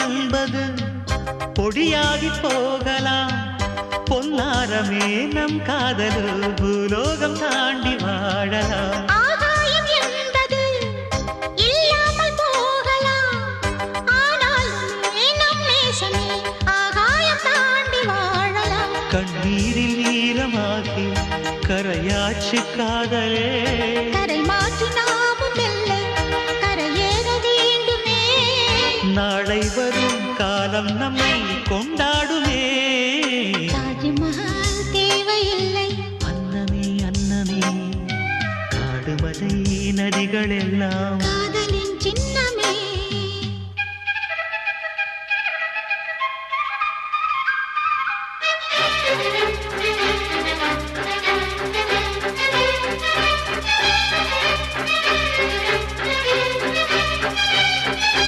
என்பது பொடியாகி போகலாம். பொன்னாரமே நம் காதலு பூலோகம் தாண்டி வாழலாம். ஆகாயம் என்பது இல்லாமல் போகலாம். ஆனால் நம் நேசமே ஆகாயம் தாண்டி வாழலாம். கண்ணீரில் ஈரமாகி கரையாச்சு காதலே. கரை மாற்றி நாமும் மெல்ல கரையேற வேண்டுமே. நாளை வரும் காலம் நம்மை கொண்டாடும்.